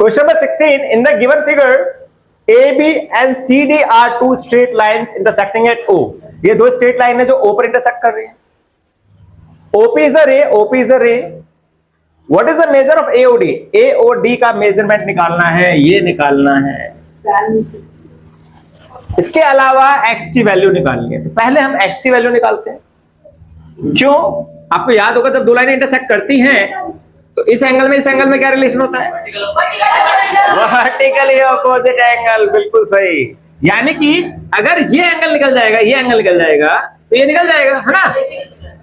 Question number 16. In the given figure, AB and CD are two straight lines intersecting at O. ये दो straight line है जो O पर intersect कर रही है. OP is a ray. OP is a ray. What is the measure of AOD? AOD का measurement निकालना है, ये निकालना है. इसके अलावा x की वैल्यू निकालनी है. तो पहले हम x की वैल्यू निकालते हैं. क्यों? आपको याद होगा जब दो लाइनें इंटरसेक्ट करती हैं तो इस एंगल में इस एंगल में क्या रिलेशन होता है? Vertically opposite angle. बिल्कुल सही. यानी कि अगर ये एंगल निकल जाएगा, ये एंगल निकल जाएगा तो ये निकल जाएगा, है ना?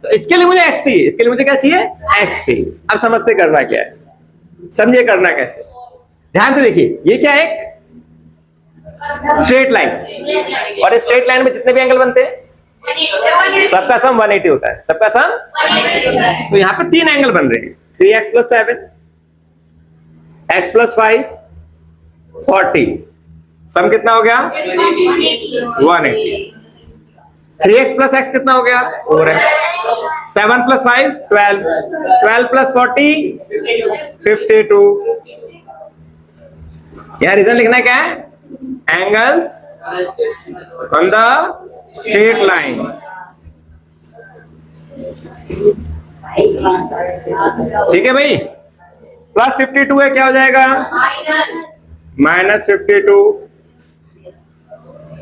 तो इसके लिए मुझे x चाहिए. इसके लिए मुझे क्या चाहिए? x चाहिए. अब समझते करना क्या है, समझिए करना कैसे. ध्यान से देखिए, ये क्या है? Straight line. और इस स्ट्रेट लाइन में जितने भी एंगल बनते हैं सबका सम 180 होता है. सबका सम 180 होता है. तो यहाँ पे तीन एंगल बन रहे हैं. 3x + 7, x + 5, 40. सम कितना हो गया? 180. 3x + x कितना हो गया? 4x. 7 + 5 12. 12 + 40 52. यहाँ रीजन लिखना है क्या है? Angles on the straight line. ठीक है भाई. प्लस 52 है, क्या हो जाएगा? -52.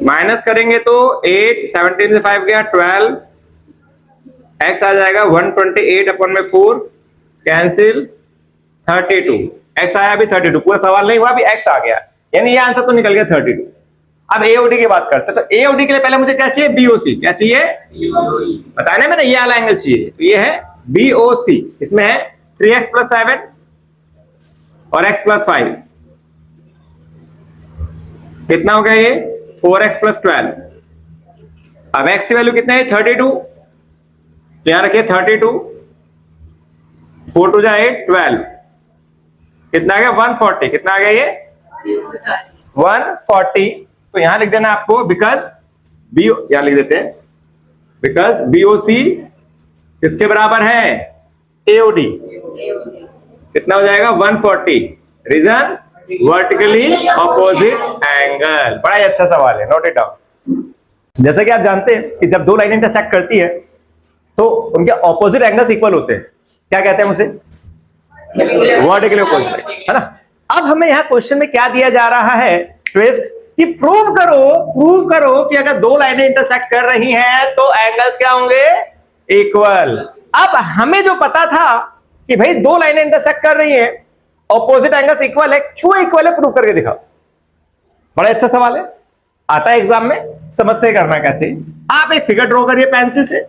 माइनस करेंगे तो 8, 17 से 5 गया 12. x आ जाएगा 128/4. कैंसिल 32. x आया अभी 32. पूरा सवाल नहीं हुआ, अभी x आ गया. यानी ये आंसर तो निकल गया 32. अब AOD की बात करते हैं. तो AOD के लिए पहले मुझे क्या चाहिए? BOC. क्या चाहिए? बताया ना मैंने, ये वाला एंगल चाहिए. तो ये है BOC. इसमें है 3x + 7 और x + 5. कितना हो गया ये? 4x + 12. अब x की वैल्यू कितना है? 32. तो यहां रखिए 32. 4 × 8 12. कितना आ गया? 140. कितना आ गया ये? 140. तो यहां लिख देना आपको, बिकॉज यहां लिख देते हैं, बिकॉज BOC किसके बराबर है? AOD. कितना हो जाएगा? 140. Reason vertically opposite angle. बड़ा ही अच्छा सवाल है, नोट इट डाउन. जैसा कि आप जानते हैं कि जब दो लाइनें इंटरसेक्ट करती है तो उनके ऑपोजिट एंगल्स इक्वल होते हैं. क्या कहते हैं उसे? वर्टिकली ऑपोजिट, है ना? अब हमें यहाँ क्वेश्चन में क्या दिया जा रहा है? ट्विस्ट कि प्रूव करो कि अगर दो लाइनें इंटरसेक्ट कर रही हैं तो एंगल्स क्या होंगे? इक्वल. अब हमें जो पता था कि भाई दो लाइनें इंटरसेक्ट कर रही हैं, ऑपोजिट एंगल्स इक्वल है. क्यों इक्वल है? प्रूव करके दिखाओ. बड़ा अच्छा सवाल है, आता है एग्जाम में. समझते करना कैसे. आप एक फिगर ड्रॉ करिए पेंसिल से,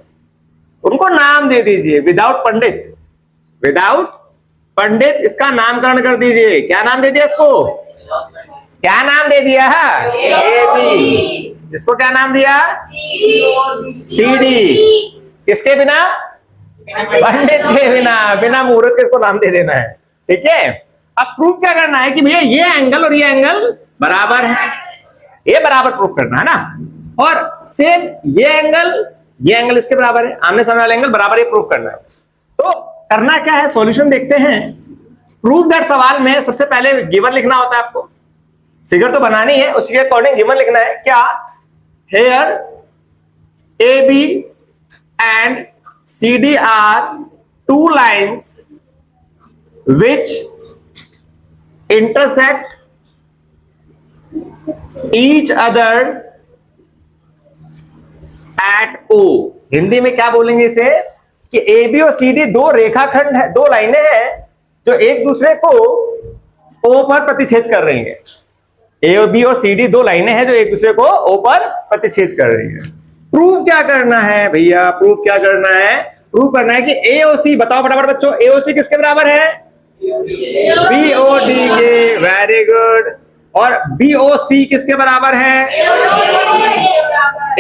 उनको नाम दे दीजिए विदाउट पंडित. विदाउट पंडित इसका नामकरण कर दीजिए. क्या नाम दे दिया इसको? क्या नाम दे दिया है? AB. इसको क्या नाम दिया? CD. किसके बिना? पंडित के बिना. बिना मुहूर्त के इसको नाम दे देना है. ठीक है. अब प्रूफ क्या करना है कि भैया ये एंगल और ये एंगल बराबर है. ये बराबर प्रूफ करना है ना. और सेम ये एंगल इसके बराबर है. आमने सामने वाला एंगल बराबर, ये प्रूफ करना है. तो करना क्या है? सॉल्यूशन देखते हैं. प्रूफ दैट सवाल में सबसे पहले गिवन लिखना होता है आपको. फिगर तो बनानी है, उसी के अकॉर्डिंग गिवन लिखना है. क्या? Here AB and CD are two lines which intersect each other at O. Hindi में क्या बोलेंगे इसे? कि AB और CD दो रेखाखंड है, दो लाइनें हैं जो एक दूसरे को O पर प्रतिच्छेद कर रही हैं. AB और CD दो लाइनें हैं जो एक दूसरे को O पर प्रतिच्छेद कर रही हैं. प्रूफ क्या करना है भैया? प्रूफ क्या करना है? प्रूफ करना है कि AOC, बताओ फटाफट बच्चों, AOC किसके बराबर है? BOD के. Very good. और BOC किसके बराबर है?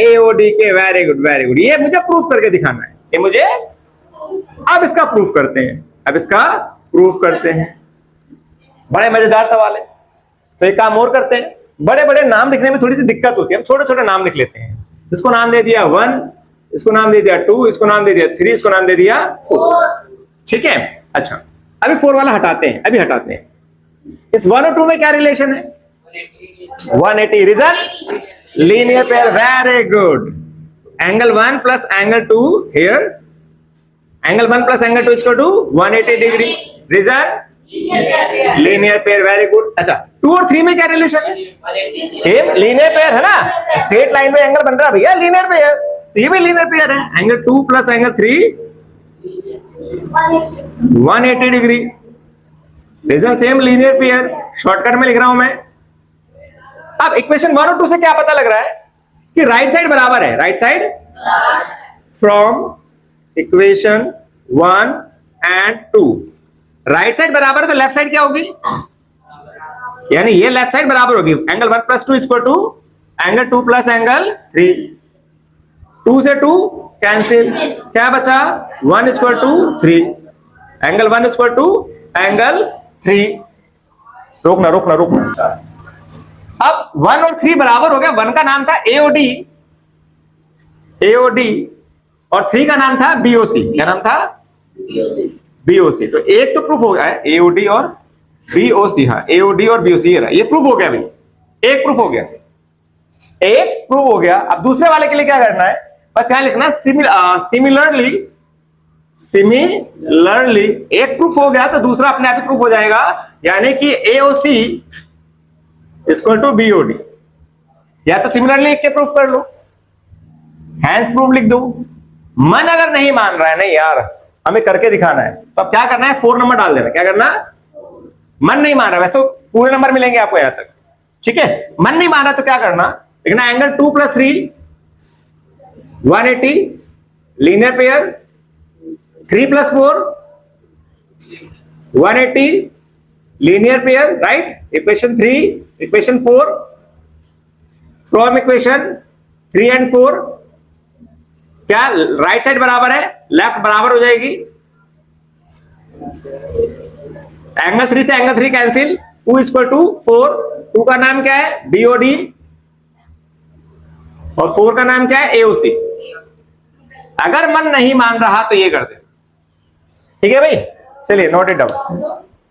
AOD के. Very good, very good. ये मुझे प्रूफ करके दिखाना है. ये मुझे, अब इसका प्रूफ करते हैं. बड़े मजेदार सवाल है. तो एक काम और करते हैं. बड़े बड़े नाम लिखने में थोड़ी सी दिक्कत होती है, हम छोटे छोटे नाम लिख लेते हैं. इसको नाम दे दिया 1, इसको नाम दे दिया 2, इसको नाम दे दिया 3, इसको नाम दे दिया 4. ठीक है. अच्छा, अभी 4 वाला हटाते हैं. इस 1 और 2 में क्या रिलेशन है? 180. Reason linear pair. Very good. Angle 1 plus angle 2 here. Angle 1 plus angle 2 equal to 180 degree. Reason linear pair. Very good. अच्छा 2 और 3 में क्या रिलेशन है? सेम लीनियर पेयर है ना. स्ट्रेट लाइन में एंगल बन रहा है भैया, लीनियर पेयर. तो ये भी लीनियर पेयर है. Angle 2 plus angle 3 180 degree. Reason same linear pair. Shortcut में लिख रहा हूं मैं. अब इक्वेशन 1 और 2 से क्या पता लग रहा है कि राइट साइड बराबर है. Right side from equation 1 and 2 right side बराबर है तो लेफ्ट साइड क्या होगी? यानी ये लेफ्ट साइड बराबर होगी. Angle 1 plus 2 equal to angle 2 plus angle 3. 2 से 2 कैंसिल. क्या बचा? 1 equal to 3. Angle 1 equal to angle 3. रोकना रोकना रोकना. अब 1 और 3 बराबर हो गया. 1 का नाम था एओडी, एओडी, और 3 का नाम था बीओसी. क्या नाम था? बीओसी. तो एक तो प्रूफ हो गया है एओडी और बीओसी. हाँ एओडी और बीओसी ये प्रूफ हो गया भाई. एक प्रूफ हो गया, एक प्रूफ हो गया. अब दूसरे वाले के लिए क्या करना है? बस यहां लिखना सिमिलरली. सिमिलरली एक प्रूफ हो गया तो दूसरा अपने आप ही प्रूफ हो जाएगा. यानी कि एओसी इक्वल टू बीओडी. या तो सिमिलरली एक के प्रूफ कर लो, हैंस प्रूफ लिख दो. मन अगर नहीं मान रहा है, नहीं यार हमें करके दिखाना है, तो अब क्या करना है? 4 नंबर डाल देना. क्या करना? मन नहीं मान रहा. वैसे तो पूरे नंबर मिलेंगे आपको यहां तक. ठीक है. मन नहीं मान रहा तो क्या करना? लिखना angle 2 plus 3 180 linear pair. 3 plus 4 180 linear pair. Right. Equation 3 equation 4 from equation 3 and 4 क्या राइट साइड बराबर है, लेफ्ट बराबर हो जाएगी. एंगल 3 से एंगल 3 कैंसिल. 2 equal to 4. 2 का नाम क्या है? बीओडी, और 4 का नाम क्या है? एओसी. अगर मन नहीं मान रहा तो ये कर दे. ठीक है भाई. चलिए note it down.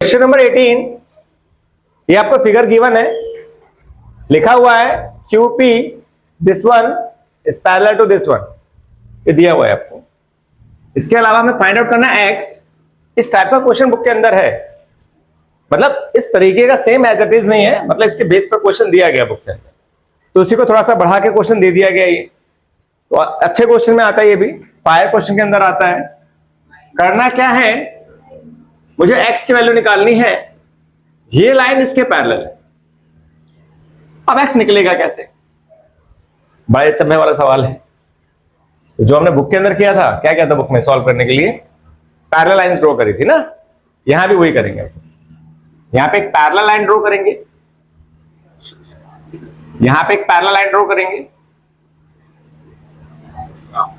Question number 18. ये आपको फिगर गिवन है, लिखा हुआ है QP this one is parallel to this one. ये दिया हुआ है आपको. इसके अलावा हमें फाइंड आउट करना है एक्स. इस टाइप का क्वेश्चन बुक के अंदर है. मतलब इस तरीके का सेम एज इट इज नहीं है, मतलब इसके बेस पर क्वेश्चन दिया गया बुक के अंदर, तो उसी को थोड़ा सा बढ़ा के क्वेश्चन दे दिया गया. ये तो अच्छे क्वेश्चन में आता है, ये भी फायर क्वेश्चन के अंदर आता है. करना क्या है? मुझे एक्स की वैल्यू निकालनी है. ये लाइन इसके पैरेलल है. अब एक्स निकलेगा कैसे? बड़े चम्मे वाला सवाल है जो हमने बुक के अंदर किया था. क्या किया था बुक में सॉल्व करने के लिए? पैरेलल लाइंस ड्रॉ करी थी ना. यहां भी वही करेंगे. यहां पे एक पैरेलल लाइन ड्रॉ करेंगे, यहां पे एक पैरेलल लाइन ड्रॉ करेंगे.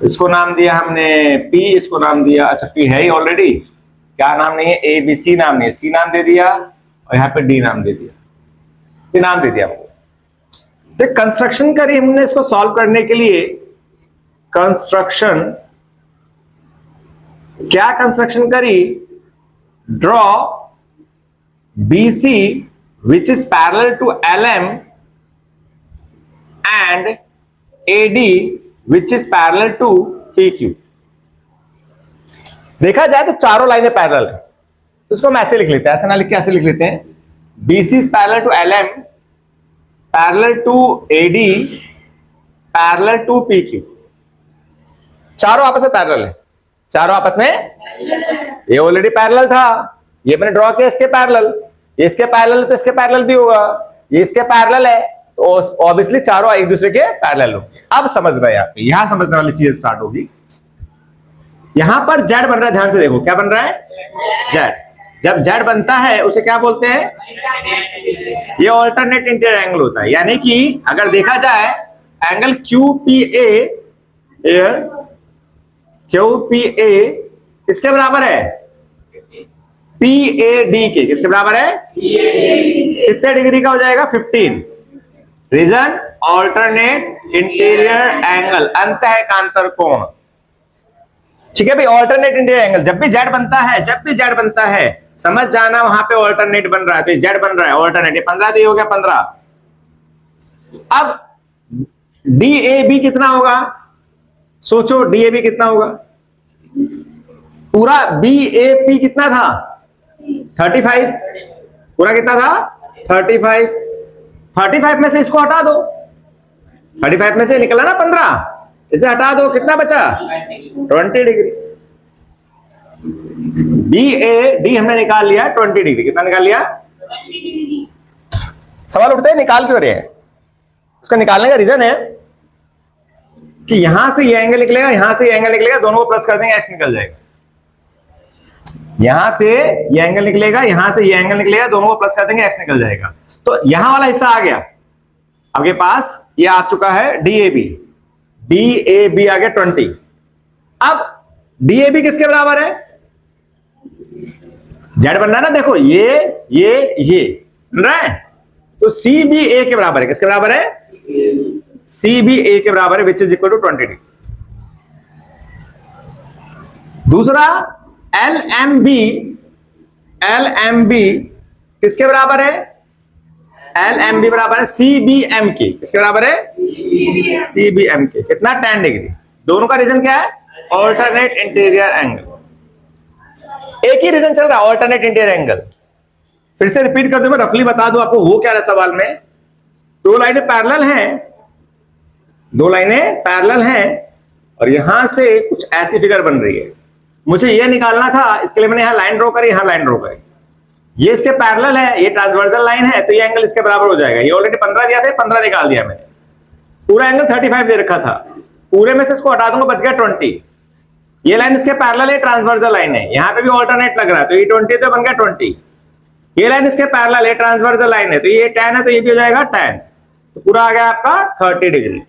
इसको नाम दिया हमने P, इसको नाम दिया, अच्छा P है ही ऑलरेडी. क्या नाम नहीं है? ABC नाम नहीं है, C नाम दे दिया, और यहां पे D नाम दे दिया. ये नाम दे दिया हमको. तो कंस्ट्रक्शन करी हमने इसको सॉल्व करने के लिए. कंस्ट्रक्शन क्या कंस्ट्रक्शन करी? Draw BC which is parallel to LM and AD which is parallel to PQ. देखा जाए तो चारों लाइनें पैरेलल है, तो इसको हम ऐसे लिख लेते हैं. ऐसे ना लिख के ऐसे लिख लेते हैं. BC is parallel to LM, parallel to AD, parallel to PQ. चारों आपस में पैरेलल है. चारों आपस में, ये ऑलरेडी पैरेलल था, ये मैंने ड्रॉ किया इसके पैरेलल. ये इसके पैरेलल तो इसके पैरेलल भी होगा. ये इसके पैरेलल है तो ऑब्वियसली चारों एक दूसरे के पैरेलल होंगे. अब समझ रहे हैं आप, यहां समझने वाली चीज स्टार्ट होगी. यहां पर जेड बन रहा है, ध्यान से देखो क्या बन रहा है? जेड. जब जेड बनता है उसे क्या बोलते हैं? ये ऑल्टरनेट इंटीरियर एंगल होता है. यानी कि अगर देखा जाए एंगल QPA, QPA किसके बराबर है? PAD के. किसके बराबर है? कितने डिग्री का हो जाएगा? 15. रीजन ऑल्टरनेट इंटीरियर एंगल, अंतःकांतर कोण. ठीक है भाई. ऑल्टरनेट इंटीरियर एंगल जब भी जेड बनता है, जब भी जेड बनता है समझ जाना, वहां पे ऑल्टरनेट बन रहा है तो जेड बन रहा है ऑल्टरनेट, 15 तो ये हो गया 15। अब डी ए बी कितना होगा, सोचो डी ए बी कितना होगा, पूरा बी ए पी कितना था 35, पूरा कितना था 35, 35 में से इसको हटा दो, 35 में से निकला ना 15, इसे हटा दो, कितना बचा 20 डिग्री। बी ए डी हमने निकाल लिया 20 डिग्री, कितना निकाल लिया। सवाल उठता है निकाल क्यों रहे हैं, उसका निकालने का रीजन है कि यहां से ये एंगल निकलेगा, यहां से ये एंगल निकलेगा, दोनों को प्लस कर देंगे एक्स निकल जाएगा। यहां से ये एंगल निकलेगा, यहां से ये एंगल निकलेगा, दोनों को प्लस कर देंगे एक्स निकल जाएगा। तो यहां वाला हिस्सा आ गया, आपके पास ये आ चुका है D A B, D A B आ गया 20। अब डी ए बी किसके बराबर है, जेड बन रहा है ना, देखो ये बन रहा है, तो सी बी ए के बराबर है, किसके बराबर है, सी बी ए के बराबर है, which is equal to 20 degree. दूसरा एल एम बी किसके बराबर है, एल एम बी बराबर है सी बी एम के, किसके बराबर है, सी बी एम के, कितना 10 डिग्री। दोनों का रीजन क्या है, ऑल्टरनेट इंटीरियर एंगल, एक ही रीजन चल रहा है ऑल्टरनेट इंटीरियर एंगल। फिर से रिपीट कर दूं, मैं रफली बता दूं आपको वो क्या है सवाल में। दो लाइनें पैरेलल हैं और यहां से कुछ ऐसी फिगर बन रही है, मुझे ये निकालना था, इसके लिए मैंने यहां लाइन ड्रॉ करी, यहां लाइन ड्रॉ करी, ये इसके पैरेलल है, ये ट्रांसवर्सल लाइन है, तो ये एंगल इसके बराबर हो जाएगा। ये ऑलरेडी 15 दिया था, 15 निकाल दिया मैंने, पूरा एंगल 35 दे रखा था, पूरे में से इसको हटा दूंगा, बच गया 20। ये लाइन इसके पैरेलल है, ट्रांसवर्सल लाइन है, यहां पे भी ऑल्टरनेट लग रहा है, तो ये 20 तो बन गया 20। ये लाइन इसके पैरेलल है, ट्रांसवर्सल लाइन है, तो ये 10 है, तो ये भी हो जाएगा 10, तो पूरा आ गया आपका 30 डिग्री।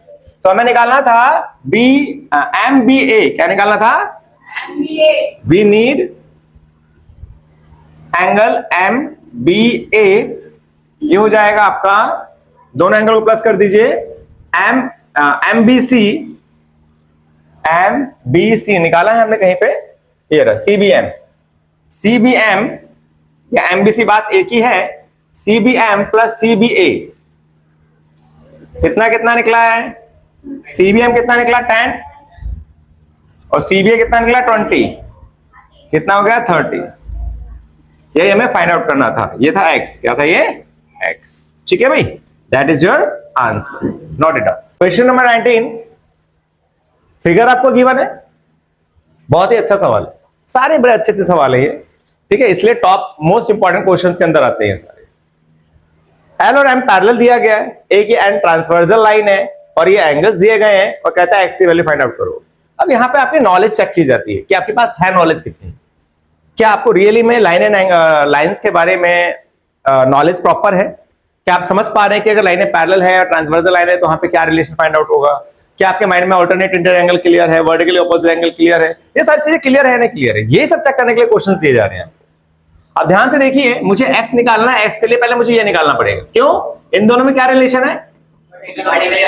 तो हमें निकालना था बी एम बी ए, क्या निकालना था, we need angle M B A, ये हो जाएगा आपका, दोनों एंगल को प्लस कर दीजिए, एम बी सी निकाला है हमने कहीं पे, ये रहा सी बी एम या एम बी सी, बात एक ही है, C B M plus C B A, कितना कितना निकला है, सी बी एम कितना निकला 10 और सी बी ए कितना निकला 20, कितना हो गया 30। यही हमें फाइंड आउट करना था, ये था x, क्या था ये x, ठीक है भाई, that is your answer, note it down. Question number 19, figure आपको गिवन है, बहुत ही अच्छा सवाल है, सारे बड़े अच्छे अच्छे सवाल है ये, ठीक है, इसलिए टॉप मोस्ट इंपॉर्टेंट क्वेश्चंस के अंदर आते हैं सारे। एल और एम पैरेलल दिया गया है, एक ये एन ट्रांसवर्सल लाइन है और ये एंगल्स दिए गए हैं और कहता है एक्स की वैल्यू फाइंड आउट करो। अब यहाँ पे आपकी नॉलेज चेक की जाती है कि आपके पास है नॉलेज कितनी, क्या आपको रियली में लाइंस के बारे में नॉलेज प्रॉपर है, क्या आप समझ पा रहे हैं कि अगर लाइनें पैरेलल है और ट्रांसवर्सल लाइन है तो वहां पे क्या रिलेशन फाइंड आउट होगा, क्या आपके माइंड में अल्टरनेट इंटीरियर एंगल क्लियर है, वर्टिकली ऑपोजिट एंगल क्लियर है, ये सारी चीजें क्लियर है ना क्लियर है, ये सब चेक करने के लिए क्वेश्चंस दिए जा रहे हैं। अब ध्यान से देखिए, मुझे x निकालना है, x के लिए पहले मुझे ये निकालना पड़ेगा, क्यों, इन दोनों में क्या रिलेशन है,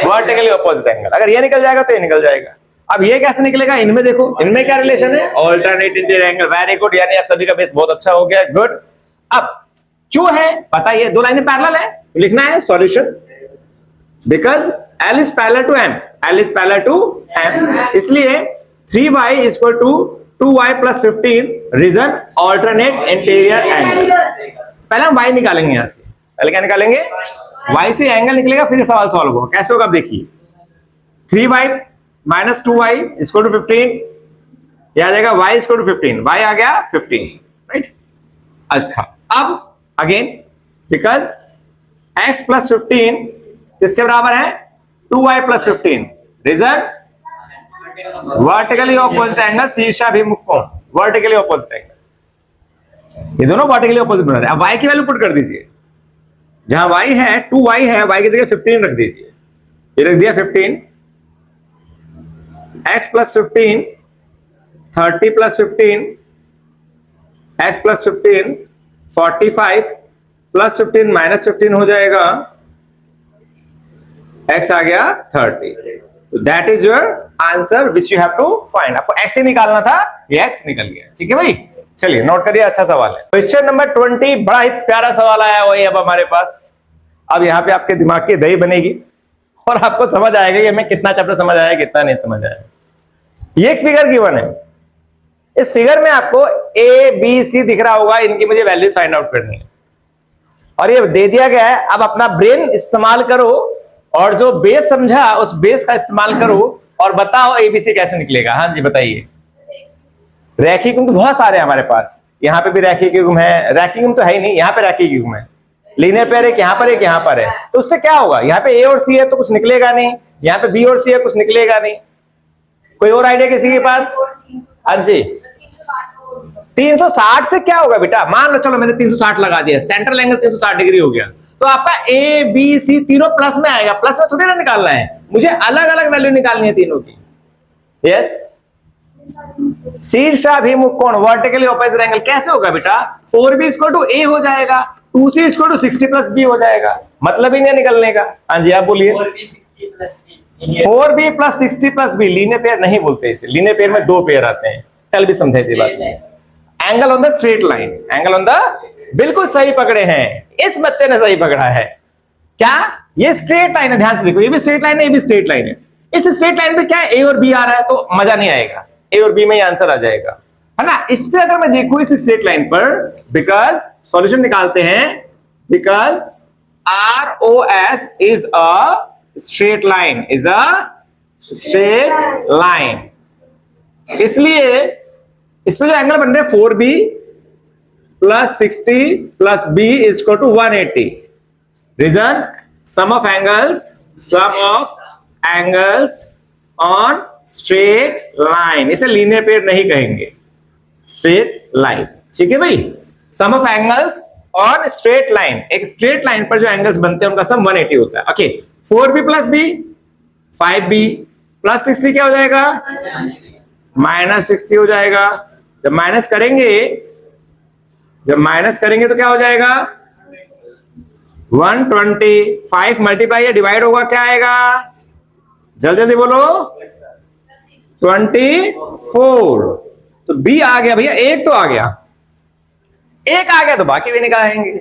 वर्टिकली ऑपोजिट एंगल, अगर ये निकल जाएगा तो ये निकल जाएगा। अब ये कैसे निकलेगा, इनमें देखो, इनमें क्या रिलेशन है, alternate interior angle, very good, यानी आप सभी का बेस बहुत अच्छा हो गया, गुड। अब क्यों है बताइए, दो लाइनें पैरेलल है, लिखना है solution, because L is parallel to M, L is parallel to M, इसलिए 3y is equal to 2y plus 15, reason alternate interior angle. पहले हम y निकालेंगे, यहां से पहले क्या निकालेंगे, y से एंगल निकलेगा, फिर सवाल सॉल्व होगा, कैसे होगा आप देखिए, 3y minus 2y is equal to 15, यह आ जाएगा y is equal to 15, y आ गया 15, राइट। अच्छा, अब अगेन बिकॉज x plus 15 किसके बराबर है, 2y plus 15, reason vertically opposite angle, शीर्षाभिमुख कोण, वर्टिकली ऑपोजिट एंगल, ये दोनों वर्टिकली ऑपोजिट बना रहे हैं। अब y की वैल्यू पुट कर दीजिए, जहां y है 2y है, y की जगह 15 रख दीजिए, ये रख दिया 15, x plus 15, 30 plus 15, x plus 15, 45 plus 15 minus 15 हो जाएगा, x आ गया 30, that is your answer which you have to find. आपको x ही निकालना था, ये x निकल गया, ठीक है भाई, चलिए नोट करिए, अच्छा सवाल है। क्वेश्चन नंबर 20, बड़ा ही प्यारा सवाल आया वही अब हमारे पास। अब यहाँ पे आपके दिमाग की दही बनेगी और आपको समझ आएगा कि हमें कितना चैप्टर समझ आया, कितना नहीं समझ आया। ये एक फिगर गिवन है, इस फिगर में आपको ए बी सी दिख रहा होगा, इनकी मुझे वैल्यूज फाइंड आउट करनी है और ये दे दिया गया है। अब अपना ब्रेन इस्तेमाल करो और जो बेस समझा उस बेस का इस्तेमाल करो और बताओ एबीसी कैसे निकलेगा। हाँ जी बताइए। रैखिक गुण तो बहुत सारे हैं हमारे पास, यहाँ पे भी रैखिक गुण है, रैखिक गुण तो है ही नहीं, यहाँ पे रैखिक गुण है, लीनियर पेयर एक यहाँ पर एक यहाँ पर है, तो उससे क्या होगा, यहाँ पे ए और सी है तो कुछ निकलेगा नहीं, यहाँ पे बी और सी है कुछ निकलेगा नहीं। कोई और आइडिया किसी के पास? हाँ जी 360 से क्या होगा बेटा, मान लो चलो मैंने 360 लगा दिया, सेंट्रल एंगल 360 डिग्री हो गया, तो आपका ए बी सी तीनों प्लस में आएगा, प्लस में थोड़ी ना निकालना है, मुझे अलग अलग वैल्यू निकालनी है तीनों की। यस शीर्षाभिमुख कोण वर्टिकली ऑपोजिट एंगल कैसे होगा बेटा, 4b = a हो जाएगा, 2c = 60 + b हो जाएगा, मतलब ही नहीं निकलने का। हाँ जी आप बोलिए। 4b + 60 + b लीनियर पेयर नहीं बोलते इसे, लीनियर पेयर में दो पेयर आते हैं, कल भी समझे थी बात। Angle on the straight line, angle on the, बिल्कुल सही पकड़े हैं, इस बच्चे ने सही पकड़ा है। क्या ये स्ट्रेट लाइन है, ध्यान से देखो, ये भी स्ट्रेट लाइन है, ये भी स्ट्रेट लाइन है। इस स्ट्रेट लाइन पे क्या है, ए और बी आ रहा है तो मजा नहीं आएगा, ए और बी में ही आंसर आ जाएगा, है ना। इस पे अगर मैं देखूं इस स्ट्रेट लाइन पर, बिकॉज सॉल्यूशन निकालते हैं, because ROS is a straight line, is a straight line, इसलिए इसमें जो एंगल बन रहे हैं 4b + 60 + b = 180। Reason sum of angles on straight line, इसे लीनियर पेयर नहीं कहेंगे, स्ट्रेट लाइन, ठीक है भाई। Sum of angles on straight line, एक स्ट्रेट लाइन पर जो एंगल्स बनते हैं उनका सम 180 होता है। ओके 4b + b 5b + 60 क्या हो जाएगा, -60 हो जाएगा। जब माइनस करेंगे तो क्या हो जाएगा, 125 मल्टीप्लाई या डिवाइड होगा, क्या आएगा, जल्दी जल्दी बोलो, 24। तो बी आ गया भैया, एक तो आ गया, एक आ गया तो बाकी भी निकालेंगे,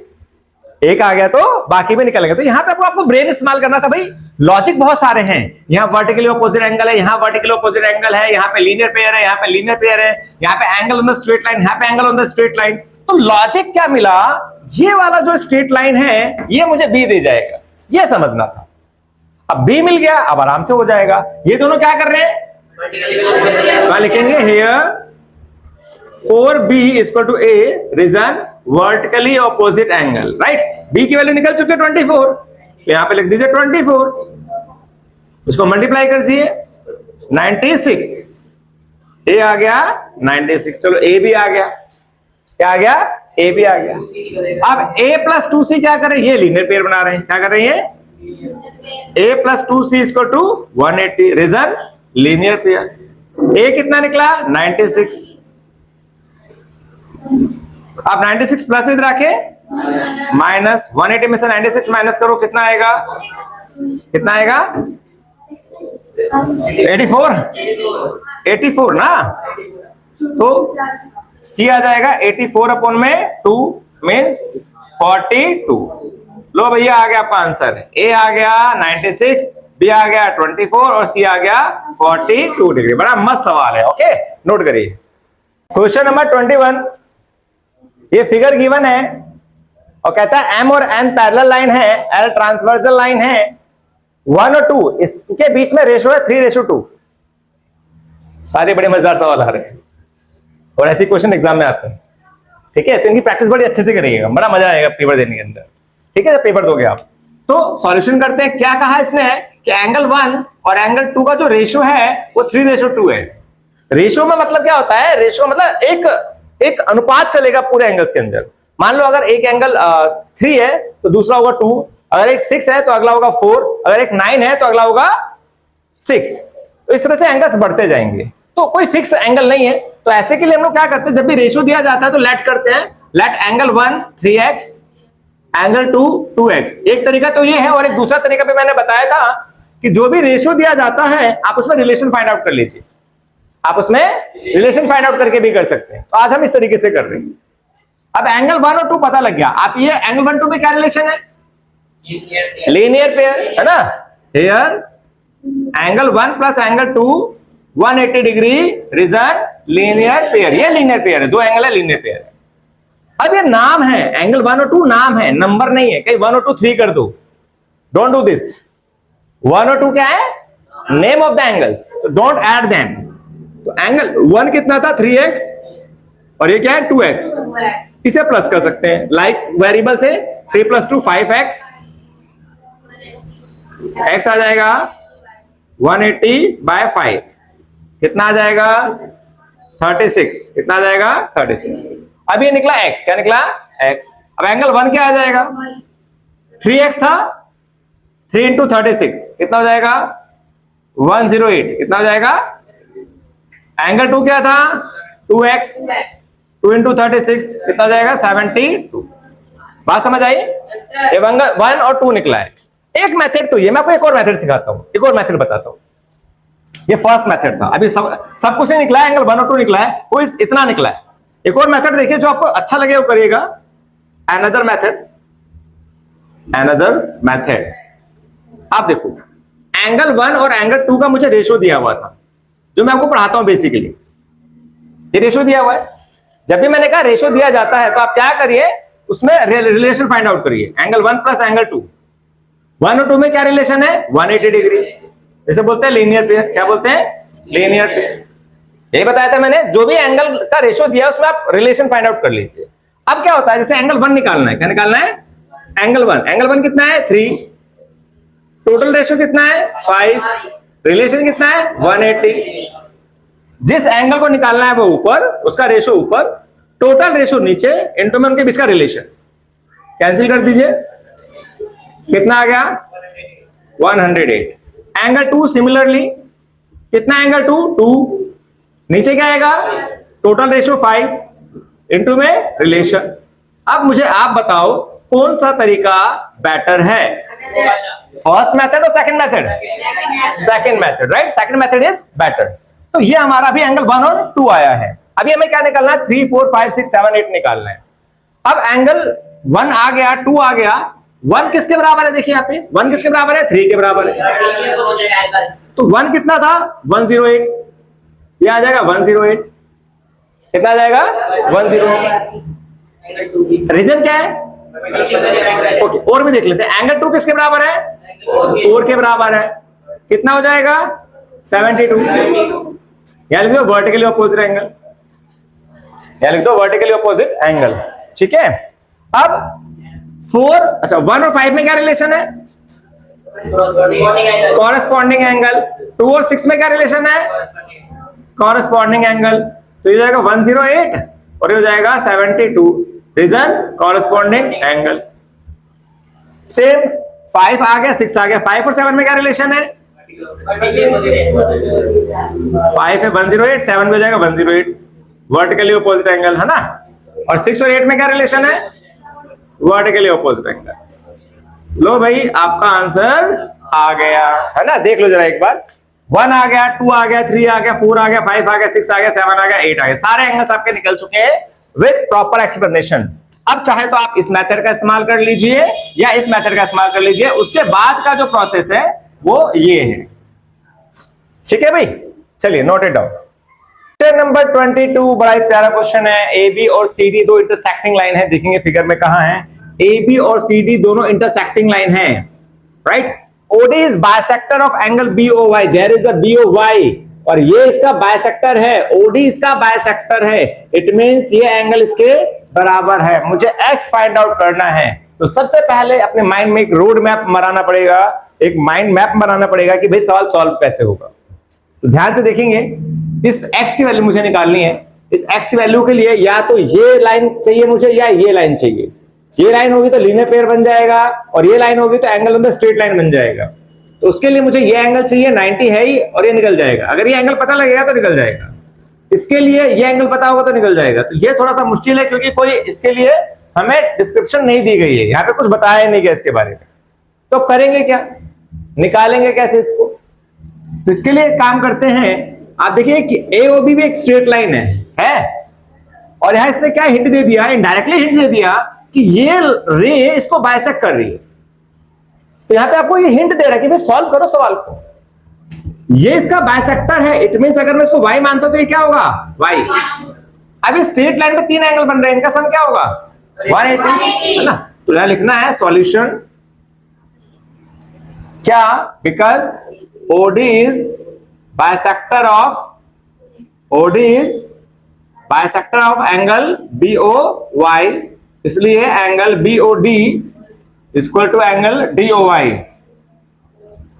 एक आ गया तो बाकी भी निकलेंगे। तो यहां पे आपको ब्रेन इस्तेमाल करना था भाई, लॉजिक बहुत सारे हैं, यहाँ वर्टिकली ऑपोजिट एंगल है, यहाँ वर्टिकली ऑपोजिट एंगल है, यहाँ पे लीनियर पेयर है, यहाँ पे लीनियर पेयर है, यहाँ पे angle on the straight line, यहाँ पे angle on the straight line. तो लॉजिक क्या मिला, ये वाला जो स्ट्रेट लाइन है ये मुझे बी दे जाएगा, ये समझना था। अब बी मिल गया, अब आराम से हो जाएगा। ये दोनों क्या कर रहे हैं, क्या लिखेंगे, here 4b = a, reason vertically opposite angle, right. B की वैल्यू निकल चुके 24, तो यहां पे लिख दीजिए 24, उसको मल्टीप्लाई कर दीजिए 96, ए आ गया 96, चलो ए भी आ गया, क्या आ गया, ए भी आ गया। अब a + 2c क्या करें, ये लीनियर पेयर बना रहे हैं, क्या कर रहे हैं, a + 2c = 180, reason linear pair. a कितना निकला, 96। अब 96 प्लस इधर आके माइनस, 180 में से 96 माइनस करो, कितना आएगा, कितना आएगा, 84 ना, तो C आ जाएगा 84/2 मीन्स 42। लो भैया आ गया आपका आंसर, A आ गया 96, B आ गया 24 और C आ गया 42 डिग्री। बड़ा मस्त सवाल है, ओके नोट करिए। क्वेश्चन नंबर 21, ये फिगर गिवन है और कहता है M और N पैरेलल लाइन है, L ट्रांसवर्सल लाइन है, 1 और 2 इसके बीच में रेशो है 3:2। सारे बड़े मजेदार सवाल आ रहे हैं और ऐसे क्वेश्चन एग्जाम में आते हैं, ठीक है। तो इनकी प्रैक्टिस बड़ी अच्छे से करिएगा, बड़ा मजा आएगा पेपर देने के अंदर, ठीक है। जब पेपर दोगे आप तो सॉल्यूशन करते हैं। क्या कहा इसने कि एंगल 1 और एंगल 2 का जो रेशो है वो 3:2 है। रेशो में मतलब क्या होता है, रेशो मतलब एक अनुपात चलेगा पूरे एंगल्स के अंदर। मान लो अगर एक एंगल 3 है तो दूसरा होगा 2, अगर एक 6 है तो अगला होगा 4, अगर एक 9 है तो अगला होगा 6। तो इस तरह से एंगल्स बढ़ते जाएंगे, तो कोई फिक्स एंगल नहीं है। तो ऐसे के लिए हम लोग क्या करते हैं, जब भी रेशो दिया जाता है तो लेट करते हैं, let angle 1 3x, angle 2 2x। एक तरीका तो ये है, और एक दूसरा तरीका भी मैंने बताया था कि जो भी रेशो दिया जाता है आप उसमें रिलेशन फाइंड आउट कर लीजिए। आप उसमें रिलेशन फाइंड आउट करके भी कर सकते हैं। तो आज हम इस तरीके से कर रहे हैं। अब एंगल 1 और 2 पता लग गया, आप ये एंगल 1 2 में क्या रिलेशन है? लीनियर पेयर है ना। Here angle 1 plus angle 2 180 degree reason linear pair, ये लीनियर पेयर है, दो एंगल है लीनियर पेयर है। अब ये नाम है, एंगल 1 और 2 नाम है, नंबर नहीं है। कहीं 1 और 2 3 कर दो, डोंट डू दिस। 1 और 2 क्या है? Name of the angles, don't add them. तो एंगल 1 कितना था? 3x, और ये क्या है? 2x। इसे प्लस कर सकते हैं, लाइक वेरिएबल से 3 + 2 5x, x आ जाएगा 180/5, कितना आ जाएगा? 36। कितना आ जाएगा? 36। अब ये निकला x, क्या निकला? x। अब एंगल 1 क्या आ जाएगा? 3x था, 3 × 36 कितना हो जाएगा? 108। कितना हो जाएगा? एंगल 2 क्या था? 2x, 2 × 36 कितना हो जाएगा? 72। बात समझ आई? ये एंगल 1 और 2 निकला है। एक मेथड तो ये, मैं आपको एक और मेथड सिखाता हूं, एक और मेथड बताता हूं। ये फर्स्ट मेथड था, अभी सब कुछ नहीं निकला है, एंगल 1 और 2 निकला है, वो इतना निकला है। एक और मेथड देखिए, जो आपको अच्छा लगे वो करिएगा। अनदर मेथड आप देखो, एंगल 1 और एंगल 2 का मुझे रेशो दिया हुआ था, जो मैं आपको पढ़ाता हूं बेसिकली। ये रेशो दिया हुआ है। जब भी मैंने कहा रेशो दिया जाता है तो आप क्या करिए, उसमें रिलेशन फाइंड आउट करिए। एंगल 1 प्लस एंगल 2, 1 और 2 में क्या रिलेशन है? 180 डिग्री। जैसे बोलते हैं लीनियर पेयर। क्या बोलते हैं? Linear pair. यही बताया था मैंने, जो भी एंगल का रेशो दिया उसमें आप रिलेशन फाइंड आउट कर लीजिए। अब क्या होता है, जैसे एंगल 1 निकालना है, क्या निकालना है? एंगल 1 कितना है? 3। टोटल रेशो कितना है? 5। रिलेशन कितना है? 180। जिस एंगल को निकालना है वो ऊपर, उसका रेशो ऊपर, टोटल रेशो नीचे, इनटू में उनके बीच का रिलेशन। कैंसिल कर दीजिए, कितना आ गया? 108। एंगल 2 सिमिलरली, कितना एंगल 2? 2। नीचे क्या आएगा? टोटल रेशो 5, इनटू में रिलेशन। अब मुझे आप बताओ कौन सा तरीका बेटर है, फर्स्ट मेथड और second method? Second method, right. Second method is better. तो ये हमारा भी एंगल 1 और 2 आया है। अभी हमें क्या निकालना है? 3 4 5 6 7 8 निकालना है। अब एंगल 1 आ गया, 2 आ गया, 1 किसके बराबर है? देखिए यहाँ पे 1 किसके बराबर है? 3 के बराबर है। तो 1 कितना था? 108। ये आ जाएगा 108। कितना आ जाएगा? 108। रीजन क्या है? ओके, और भी देख लेते हैं। एंगल 2 किसके बराबर है? 4 के बराबर है। कितना हो जाएगा? 72। यहां लिख दो वर्टिकली अपोजिट एंगल, यहां लिख दो वर्टिकली अपोजिट एंगल। ठीक है। अब 4, अच्छा 1 और 5 में क्या रिलेशन है? Corresponding angle. 2 और 6 में क्या रिलेशन है? Corresponding angle. तो ये जाएगा 108 और ये हो जाएगा 72। Reason corresponding angle. सेम 5 आ गया, 6 आ गया। 5 और 7 में क्या रिलेशन है? 5 है 108, 7 में हो जाएगा 108, वर्टिकली अपोजिट एंगल है ना। और 6 और 8 में क्या रिलेशन है? Vertically opposite angle. लो भाई, आपका आंसर आ गया है ना। देख लो जरा एक बार, 1 आ गया, 2 आ गया, 3 आ गया, 4 आ गया, 5 आ गया, 6 आ गया, 7 आ गया, 8 आ गया। सारे एंगल्स आपके निकल चुके हैं विद प्रॉपर एक्सप्लेनेशन। अब चाहे तो आप इस मेथड का इस्तेमाल कर लीजिए या इस मेथड का इस्तेमाल कर लीजिए। उसके बाद का जो प्रोसेस है वो ये है। ठीक है भाई, चलिए note it down. Question number 22 बड़ा ही प्यारा क्वेश्चन है। ए बी और सी डी दो इंटरसेक्टिंग लाइन है। देखेंगे फिगर में कहां है, ए बी और सी डी दोनों इंटरसेक्टिंग लाइन है, right. OD is bisector of angle BOY, there is a BOY, और ये इसका बाइसेक्टर है, OD इसका बाइसेक्टर है। इट मींस ये एंगल इसके बराबर है। मुझे x फाइंड आउट करना है। तो सबसे पहले अपने माइंड में एक रोड मैप बनाना पड़ेगा, एक माइंड मैप बनाना पड़ेगा कि भाई सवाल सॉल्व कैसे होगा। तो ध्यान से देखेंगे, इस x की वैल्यू मुझे निकालनी है। इस x की वैल्यू के लिए या तो ये लाइन चाहिए मुझे या ये लाइन चाहिए। ये लाइन होगी तो लीनियर पेयर बन जाएगा, और ये लाइन होगी तो angle on the straight line बन जाएगा। तो उसके लिए मुझे ये एंगल चाहिए, 90 है ही, और ये निकल जाएगा। अगर ये एंगल पता लगेगा तो निकल जाएगा। इसके लिए ये एंगल पता होगा तो निकल जाएगा। तो ये थोड़ा सा मुश्किल है क्योंकि कोई इसके लिए हमें डिस्क्रिप्शन नहीं दी गई है, यहाँ पे कुछ बताया नहीं गया इसके बारे में। तो करेंगे क्या, निकालेंगे कैसे इसको? तो इसके लिए काम करते हैं, आप देखिए कि AOB भी एक स्ट्रेट लाइन है और यहां इसने क्या हिंट दे दिया, इनडायरेक्टली हिंट दे दिया कि ये रे इसको बाइसेक्ट कर रही है। तो यहां पे आपको ये हिंट दे रहा है कि भाई सॉल्व करो सवाल को, ये इसका बाइसेक्टर है। इट मींस अगर मैं इसको y मानता हूं तो ये क्या होगा, y। अब इस स्ट्रेट लाइन में 3 एंगल बन रहे हैं, इनका सम क्या होगा 180, है ना। तो यहां लिखना है सॉल्यूशन क्या, because OD is bisector of angle BOY, इसलिए angle BOD equal to angle DOY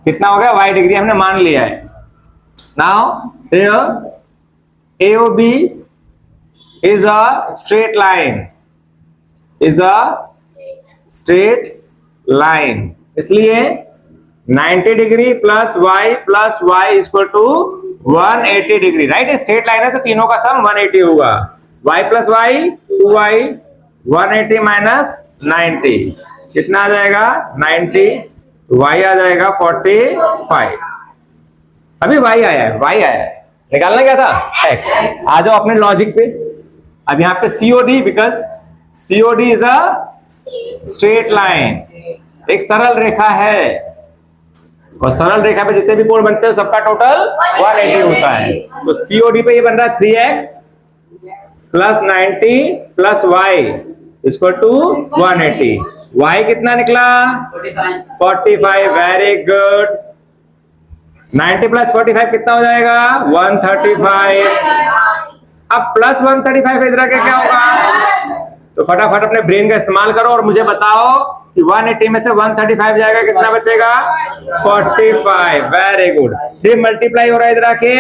कितना हो गया, y डिग्री हमने मान लिया है। Now here AOB is a straight line, इसलिए 90 degree plus y equal to 180 degree, right. Straight line है तो तीनों का सम 180 होगा। y plus y 2y, 180 minus 90 कितना आ जाएगा 90, y आ जाएगा 45। अभी y आया है, निकालना क्या था x। आ जाओ अपने लॉजिक पे। अब यहाँ पे COD, because COD is a straight line, एक सरल रेखा है और सरल रेखा पे जितने भी कोण बनते हैं सबका टोटल 180 होता है। तो COD पे ये बन रहा है 3x plus 90 plus y equal to 180। y कितना निकला 45, वेरी गुड। 90 प्लस 45 कितना हो जाएगा 135। अब प्लस 135 इधर के क्या होगा, तो फटाफट अपने ब्रेन का इस्तेमाल करो और मुझे बताओ कि 180 में से 135 जाएगा, कितना बचेगा 45, वेरी गुड। 3 मल्टीप्लाई हो रहा है इधर आके,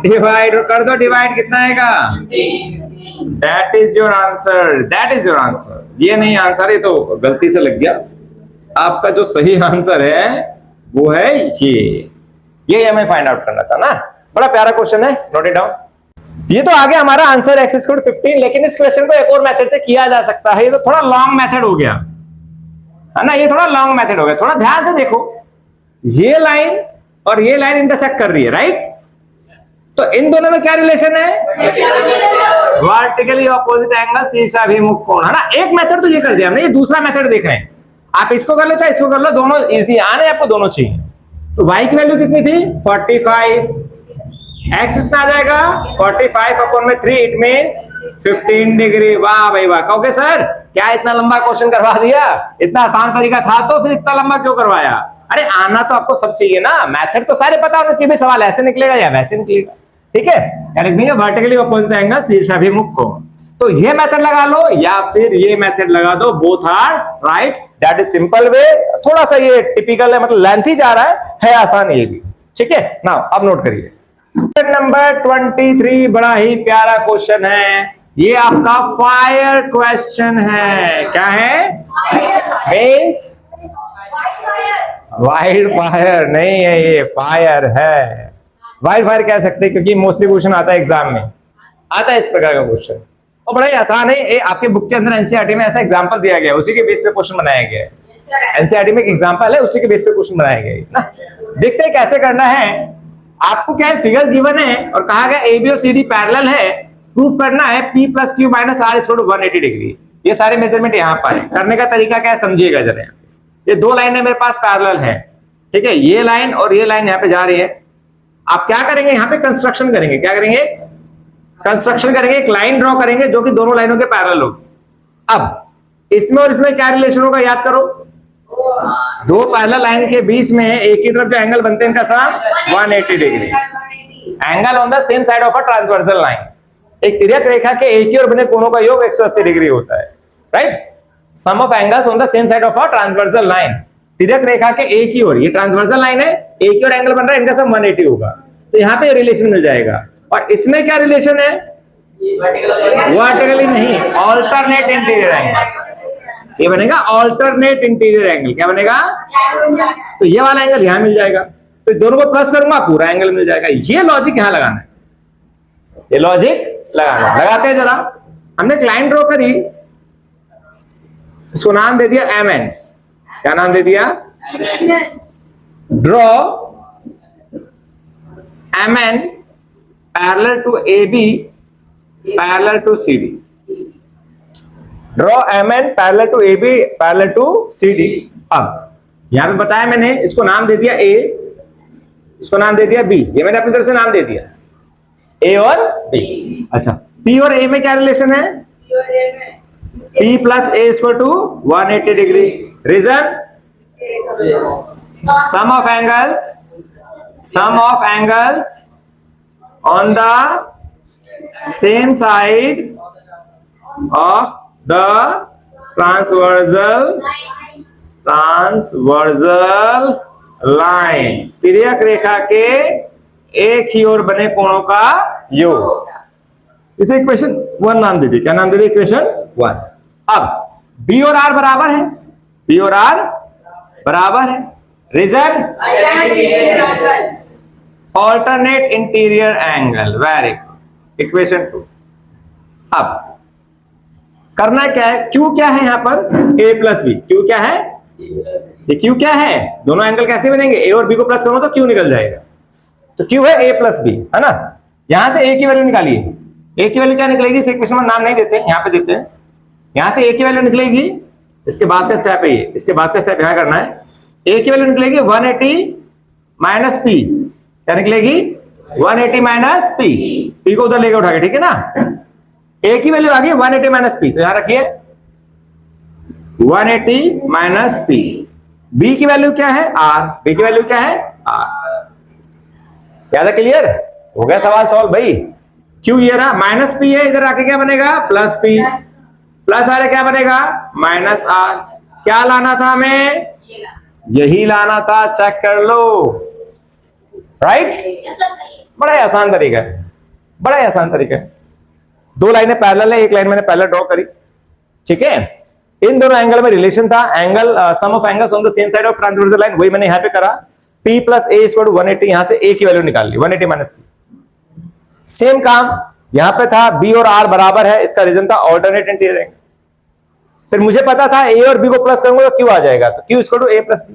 डिवाइड कर दो, डिवाइड कितना आएगा, दैट इज योर आंसर। ये नहीं आंसर, ये तो गलती से लग गया। आपका जो सही आंसर है वो है ये हमें फाइंड आउट करना था ना। बड़ा प्यारा क्वेश्चन है, नोट इट डाउन। ये तो आ गया हमारा आंसर x इक्वल टू 15, लेकिन इस क्वेश्चन को एक और मेथड से किया जा सकता है। ये तो थोड़ा लॉन्ग मेथड हो गया है ना, ये थोड़ा लॉन्ग मेथड हो गया। थोड़ा ध्यान से देखो, ये लाइन और ये लाइन इंटरसेक्ट कर रही है, राइट। तो इन दोनों में क्या रिलेशन है, वर्टिकली ऑपोजिट एंगल शीर्षाभिमुख कोण, है ना। एक मेथड तो ये कर दिया हमने, ये दूसरा मेथड देख रहे हैं। आप इसको कर लो चाहे इसको कर लो, दोनों इजी आने, आपको दोनों चाहिए। तो y की वैल्यू कितनी थी 45, x कितना आ जाएगा 45 अपॉन में 3, इट मींस 15 डिग्री। वाह भाई वाह, कहोगे सर क्या इतना लंबा क्वेश्चन करवा दिया, इतना आसान तरीका था तो फिर इतना लंबा क्यों करवाया। अरे आना तो आपको सब चाहिए ना, मेथड तो सारे पता होना चाहिए, सवाल ऐसे निकलेगा या वैसे निकलेगा, ठीक है। क्या लिख देंगे, वर्टिकली ऑपोजिट एंगल शीर्षाभिमुख कोण। तो ये मेथड लगा लो या फिर ये मेथड लगा दो, both are right, that is simple way. थोड़ा सा ये टिपिकल है, मतलब लेंथ ही जा रहा है आसान ये भी, ठीक है। नाउ अब नोट करिए नंबर 23, बड़ा ही प्यारा क्वेश्चन है ये, आपका फायर क्वेश्चन है। क्या है, मीन्स वाइल्ड फायर नहीं है, ये फायर है। वाइल्ड फायर कह सकते हैं क्योंकि मोस्टली क्वेश्चन आता है एग्जाम में, आता है इस प्रकार का क्वेश्चन और बड़ा ही आसान है। ये आपके बुक के अंदर एनसीईआरटी में ऐसा एग्जांपल दिया गया है, उसी के बेस पे क्वेश्चन बनाया गया है। एनसीईआरटी में एक एग्जांपल है, उसी के बेस पे क्वेश्चन बनाया गया है ना। देखते हैं कैसे करना है। आपको क्या है, फिगर गिवन है और कहा गया AB और CD पैरेलल है, प्रूफ करना है P plus Q minus R equal to 180 degree. ये सारे मेजरमेंट यहाँ पर है, करने का तरीका क्या है समझिएगा जरा। ये दो लाइनें मेरे पास पैरेलल है, ठीक है, ये लाइन और ये लाइन यहाँ पे जा रही है। आप क्या करेंगे, यहाँ पे कंस्ट्रक्शन करेंगे, क्या करेंगे, कंस्ट्रक्शन करेंगे, एक लाइन ड्रॉ करेंगे जो कि दोनों लाइनों के पैरेलल हो। अब इसमें और इसमें क्या रिलेशन होगा याद करो, दो पैरेलल लाइन के बीच में एक ही तरफ जो एंगल बनते हैं इनका सम 180 degree. Angle on the same side of a transversal line, एक तिर्यक रेखा के एक ही ओर बने कोणों का योग 180 डिग्री होता है, right. Sum of angles on the same side of a transversal line, तिर्यक रेखा के एक ही ओर, ये ट्रांसवर्सल लाइन है, एक ही ओर एंगल बन रहा है, इनका सम 180 होगा। तो यहाँ पे रिलेशन मिल जाएगा। और इसमें क्या रिलेशन है, वर्टिकली नहीं, ऑल्टरनेट इंटीरियर एंगल। ये बनेगा ऑल्टरनेट इंटीरियर एंगल। क्या बनेगा, तो ये वाला एंगल यहां मिल जाएगा, तो दोनों को प्लस करूंगा पूरा एंगल मिल जाएगा। ये लॉजिक यहां लगाना है, ये लॉजिक लगाना है। लगाते हैं जरा। हमने एक लाइन ड्रॉ करी, इसको नाम दे दिया MN। क्या नाम दे दिया, draw MN parallel to AB parallel to CD। Draw MN parallel to AB parallel to CD। अब यहां पे बताया मैंने, इसको नाम दे दिया A, इसको नाम दे दिया B, ये मैंने अपनी तरफ से नाम दे दिया A और B। अच्छा, P और A में क्या रिलेशन है? P plus A equal to 180 degree. Reason? Sum of angles on the same side of the transversal line, तिर्यक रेखा के एक ही ओर बने कोणों का योग। इसे इक्वेशन 1 नाम दे दी। क्या नाम दे दी? इक्वेशन 1। अब B और R बराबर है, B और R बराबर है। Reason? Alternate interior angle. Very good. Equation 2। अब करना क्या है? Q क्या है यहां पर? A plus B। Q क्या है? ये Q क्या है? दोनों एंगल कैसे बनेंगे? A और B को प्लस करूंगा तो Q निकल जाएगा। तो Q है A प्लस B, है ना। यहां से A की वैल्यू निकालिए। A की वैल्यू क्या निकलेगी? इस इक्वेशन में नाम नहीं देते, यहां पे देते हैं। यहां से A की वैल्यू निकलेगी, इसके बाद का स्टेप है ये, इसके बाद का स्टेप यहां करना है। A की वैल्यू निकलेगी 180 माइनस P। क्या निकलेगी? 180 माइनस P। P को उधर लेके उठा के, ठीक है ना। A की वैल्यू आ गई 180 माइनस P, तो यहां रखिए 180 माइनस P। B की वैल्यू क्या है? R। B की वैल्यू क्या है? R। ज्यादा क्लियर हो गया सवाल सॉल्व भाई। Q ये रहा, माइनस P है, इधर आके क्या बनेगा? Plus P। प्लस R क्या बनेगा? Minus R। क्या लाना था हमें? यही लाना था। चेक कर लो। राइट? बड़ा ही आसान तरीका है, बड़ा ही आसान तरीका है। दो लाइनें पैरेलल है, एक लाइन मैंने पहले ड्रॉ करी, ठीक है। इन दोनों एंगल में रिलेशन था, angle sum of angles on the same side of transversal line, वही मैंने यहां पे करा। P plus A equal to 180, यहां से A की वैल्यू निकाल ली 180 माइनस P। सेम काम यहां पे था, B और R बराबर है, इसका रीजन था ऑल्टरनेट इंटीरियर एंगल। फिर मुझे पता था A और B को प्लस करूंगा तो Q आ जाएगा, तो Q equal to A plus B।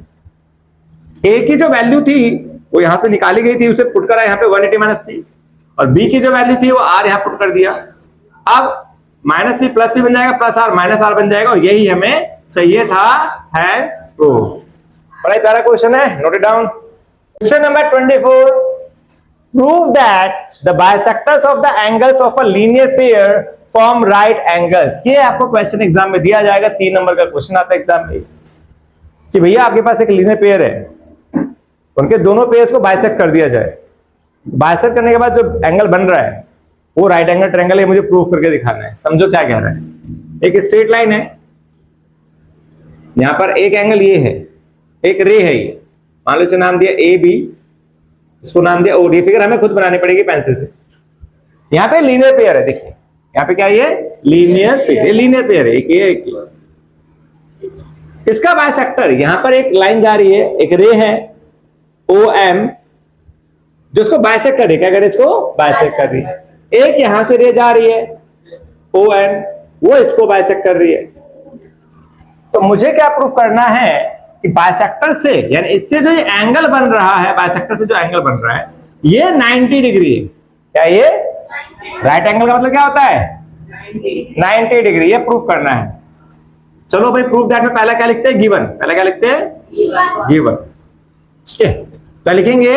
A की जो वैल्यू थी वो यहां से निकाली गई थी, उसे पुट करा यहां पे 180 माइनस P, और B की जो वैल्यू थी वो R यहां पुट कर दिया। अब माइनस P प्लस P बन जाएगा, प्लस R माइनस R बन जाएगा, और यही हमें चाहिए था। Hence prove. बड़ा ही प्यारा क्वेश्चन है, note it down. Question number 24, prove that the bisectors of the angles of a linear pair form right angles. ये आपको क्वेश्चन एग्जाम में दिया जाएगा, 3 नंबर का क्वेश्चन आता है एग्जाम में कि भैया आपके पास एक लीनियर पेयर है, उनके दोनों पेयर्स को बाइसेक्ट कर दिया जाए। बाइसेक्ट करने के बाद जो एंगल बन रहा है वो राइट एंगल ट्रायंगल है, मुझे प्रूव करके दिखाना है। समझो क्या कह रहा है। एक स्ट्रेट लाइन है, यहां पर एक एंगल ये है, एक रे है, ये मान लो इसे नाम दिया ए बी, इसको नाम दिया ओडी। फिगर हमें खुद बनानी पड़ेगी पेंसिल से। यहां पे लीनियर पेयर है, देखिए यहां पे क्या है? ये लीनियर पेयर, ये लीनियर पेयर है, एक ये एक ये। इसका बाइसेक्टर, यहां पर एक लाइन जा रही है, एक रे है ओ एम, जो इसको बाइसेक्ट कर रही है। क्या कर रही है? इसको बाइसेक्ट कर रही है। एक यहां से रे जा रही है ओ एन, वो इसको बाइसेक्ट कर रही है। तो मुझे क्या प्रूफ करना है कि बाइसेक्टर से, यानी इससे जो ये एंगल बन रहा है, बाइसेक्टर से जो एंगल बन रहा है ये 90 डिग्री है। क्या ये राइट एंगल का मतलब क्या होता है? 90 डिग्री। ये प्रूफ करना है। चलो भाई, प्रूफ दैट में पहला क्या लिखते हैं? गिवन। पहला क्या लिखते हैं? गिवन। ठीक है, क्या लिखेंगे?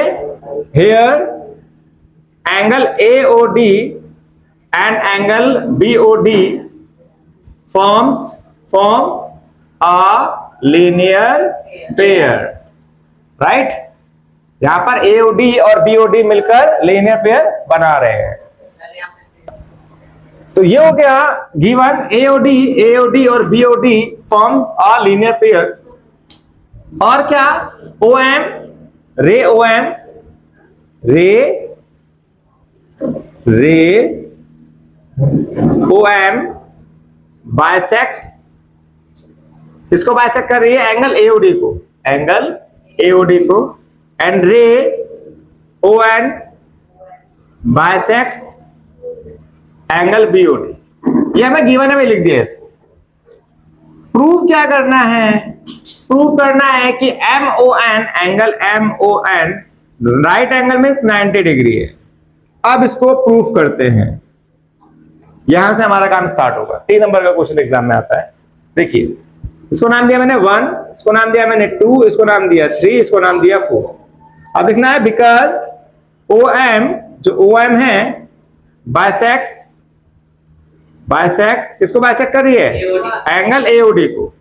Here angle AOD and angle BOD form a linear pair, right? यहां पर AOD और BOD मिलकर लीनियर पेयर बना रहे हैं। तो ये हो गया गिवन, AOD और BOD form a linear pair. और क्या? OM, रे OM, रे OM बाइसेक्ट, किसको बाइसेक्ट कर रही है? एंगल AOD को, एंगल AOD को। एंड रे ON बाइसेक्ट्स एंगल BOD। ये हमें गिवन में लिख दिया। इसको प्रूव क्या करना है? प्रूव करना है कि MON, angle MON right angle में 90 डिग्री है। अब इसको प्रूफ करते हैं, यहां से हमारा काम स्टार्ट होगा। 3 नंबर का क्वेश्चन एग्जाम में आता है। देखिए, इसको नाम दिया मैंने 1, इसको नाम दिया मैंने 2, इसको नाम दिया 3, इसको नाम दिया 4। अब लिखना है बिकॉज OM, जो OM है बाइसेक्ट्स किसको बाइसेक्ट कर रही है? एंगल AOD को,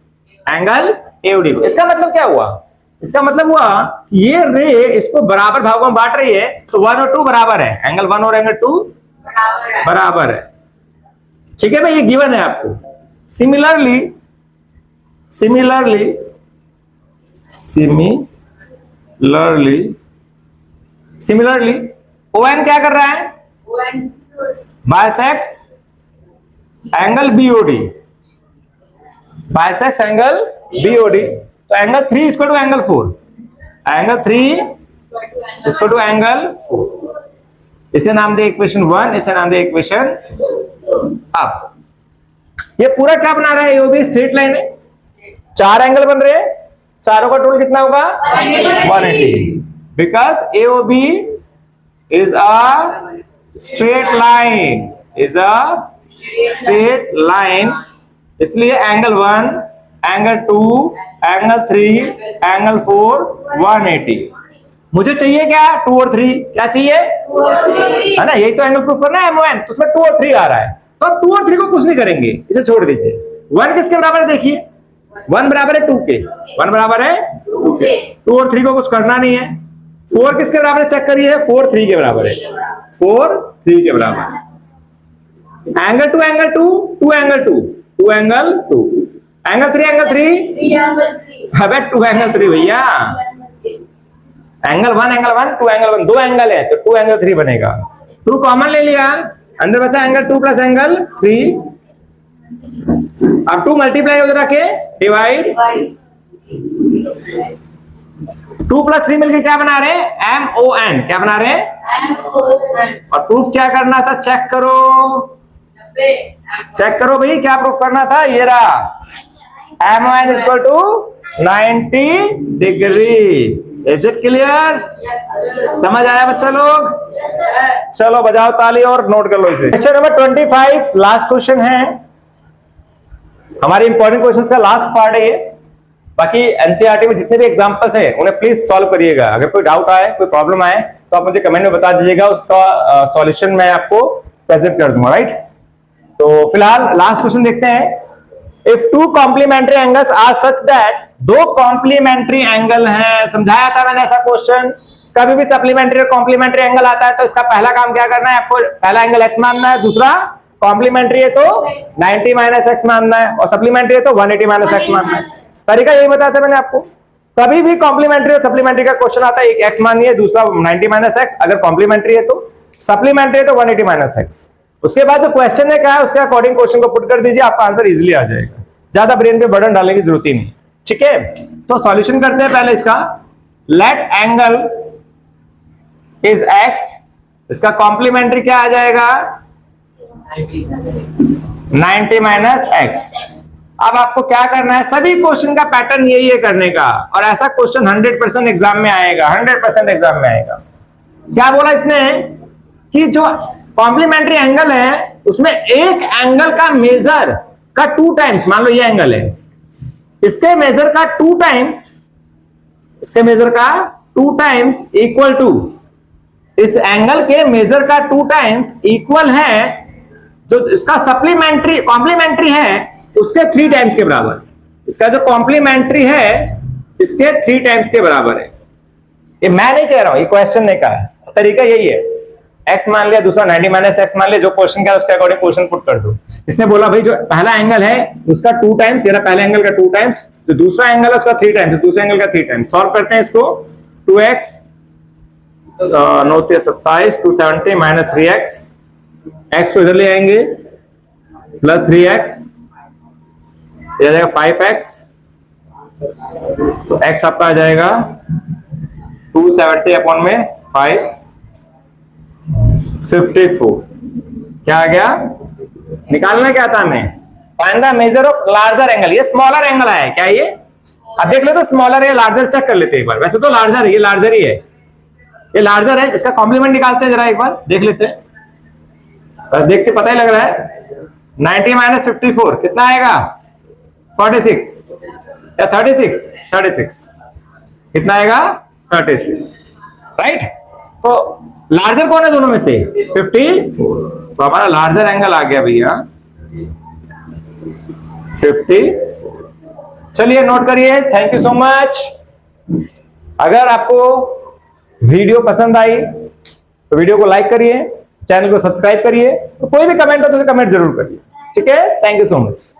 एंगल AOD को। इसका मतलब क्या हुआ? इसका मतलब हुआ ये रे इसको बराबर भागों में बांट रही है, तो 1 और 2 बराबर है, एंगल 1 और एंगल 2 बराबर है। ठीक है भाई, ये गिवन है आपको। सिमिलरली ON क्या कर रहा है? Bisects angle BOD, bisects angle BOD। तो angle 3 equal to angle 4, angle 3 equal to angle 4। इसे नाम दे इक्वेशन 1, इसे नाम दे इक्वेशन। अब ये पूरा क्या बना रहा है? AOB स्ट्रेट लाइन है, 4 एंगल बन रहे हैं, चारों का टोटल कितना होगा? 180। Because AOB is a straight line, इसलिए एंगल 1, एंगल 2, एंगल 3, एंगल 4 180। मुझे चाहिए क्या? 2 और 3। क्या चाहिए? 2 और 3, है ना? यही तो एंगल प्रूफ करना है MON, तो उसमें 2 और 3 आ रहा है। तो अब 2 और 3 को कुछ नहीं करेंगे, इसे छोड़ दीजिए। 1 किसके बराबर है? देखिए 1 बराबर है 2 के, 1 बराबर है 2 के। 2 और 3 को कुछ करना नहीं है। 4 किसके बराबर है? चेक करिए, 4 3 के बराबर है, 4 3 के बराबर। Angle 2 angle 2, 2 angle 2, 2 angle 2, angle 3 angle 3, अबे 2 एंगल 3 भैया। एंगल 1 एंगल 1, 2 एंगल 1, 2 एंगल है तो 2 एंगल 3 बनेगा। 2 कॉमन ले लिया, अंदर बचा एंगल 2 प्लस एंगल 3। अब 2 मल्टीप्लाई उधर रखे, डिवाइड। 2 प्लस 3 मिलकर क्या बना रहे? MON। क्या बना रहे? MON। और प्रूफ क्या करना था? चेक करो भाई, क्या प्रूफ करना था? ये रहा, MON equal to 90 degree. Is it clear? समझ आया बच्चा लोग? चलो बजाओ ताली और नोट कर लो इसे। क्वेश्चन नंबर 25 लास्ट क्वेश्चन है, हमारे इंपॉर्टेंट क्वेश्चंस का लास्ट पार्ट है ये। बाकी एनसीईआरटी में जितने भी एग्जांपल्स हैं उन्हें प्लीज सॉल्व करिएगा। अगर कोई डाउट आए, कोई प्रॉब्लम आए तो आप मुझे कमेंट में बता दीजिएगा, उसका सॉल्यूशन मैं आपको प्रेजेंट कर दूंगा। राइट, तो फिलहाल लास्ट क्वेश्चन देखते हैं। If 2 complementary angles are such that, 2 complementary angle हैं, समझाया था मैंने ऐसा क्वेश्चन। कभी भी सप्लीमेंट्री और कॉम्प्लीमेंट्री एंगल आता है तो इसका पहला काम क्या करना है? आपको पहला एंगल x मानना है, दूसरा कॉम्प्लीमेंट्री है तो 90 माइनस एक्स मानना है, और सप्लीमेंट्री है तो 180 माइनस एक्स मानना है। तरीका यही बताया था मैंने आपको। कभी भी कॉम्प्लीमेंट्री और सप्लीमेंट्री का क्वेश्चन आता है, एक एक्स मानिए, दूसरा 90 माइनस एक्स, अगर कॉम्प्लीमेंट्री है तो, सप्लीमेंट्री है तो 180 माइनस एक्स। उसके बाद जो क्वेश्चन ने कहा है उसके अकॉर्डिंग क्वेश्चन को पुट कर दीजिए, आपका आंसर इजीली आ जाएगा, ज्यादा ब्रेन पे बर्डन डालने की जरूरत ही नहीं। ठीक है, तो सॉल्यूशन करते हैं पहले इसका। लेट एंगल इज एक्स, इसका कॉम्प्लीमेंट्री क्या आ जाएगा? 90 माइनस एक्स। अब आपको क्या करना है? सभी क्वेश्चन का पैटर्न यही है करने का, और ऐसा क्वेश्चन 100% एग्जाम में आएगा, 100% एग्जाम में आएगा। क्या बोला इसने कि जो कॉम्प्लीमेंट्री एंगल है उसमें एक एंगल का मेजर का 2 टाइम्स, मान लो ये एंगल है, इसके मेजर का 2 टाइम्स, इसके मेजर का 2 टाइम्स इक्वल टू, इस एंगल के मेजर का 2 टाइम्स इक्वल है जो इसका सप्लीमेंट्री कॉम्प्लीमेंट्री है उसके 3 टाइम्स के बराबर। इसका जो कॉम्प्लीमेंट्री है इसके 3 टाइम्स के बराबर है। ये मैं नहीं कह रहा हूं, ये क्वेश्चन ने कहा है। तरीका यही है, x मान लिया, दूसरा 90 माइनस एक्स मान लिया, जो क्वेश्चन का उसके अकॉर्डिंग क्वेश्चन पुट कर दो। इसने बोला भाई जो पहला एंगल है उसका 2 टाइम्स, ये पहले एंगल का 2 टाइम्स, जो दूसरा एंगल है उसका 3 टाइम्स, दूसरे एंगल का 3 टाइम्स। सॉल्व करते हैं इसको। 2x 9 27, 270 माइनस 3x, x को इधर ले आएंगे प्लस 3x, ये आ जाएगा 5x, तो x आपका आ जाएगा 270 अपॉन में 5, 54। क्या आ गया? निकालना क्या था हमें? Find the measure of larger angle. ये स्मॉलर एंगल है क्या? ये अब देख लो तो स्मॉलर है लार्जर, चेक कर लेते हैं एक बार। वैसे तो लार्जर, ये लार्जर ही है, ये लार्जर है, इसका कॉम्प्लीमेंट निकालते हैं, जरा एक बार देख लेते हैं। देखते पता ही लग रहा है। 90 माइनस 54 कितना आएगा? 46 या 36? 36 कितना आएगा? 36, राइट। तो लार्जर कौन है दोनों में से? 54। तो हमारा लार्जर एंगल आ गया भैया 54। चलिए नोट करिए। Thank you so much. अगर आपको वीडियो पसंद आई तो वीडियो को लाइक करिए, चैनल को सब्सक्राइब करिए, तो कोई भी कमेंट हो तो कमेंट जरूर करिए, ठीक है। Thank you so much.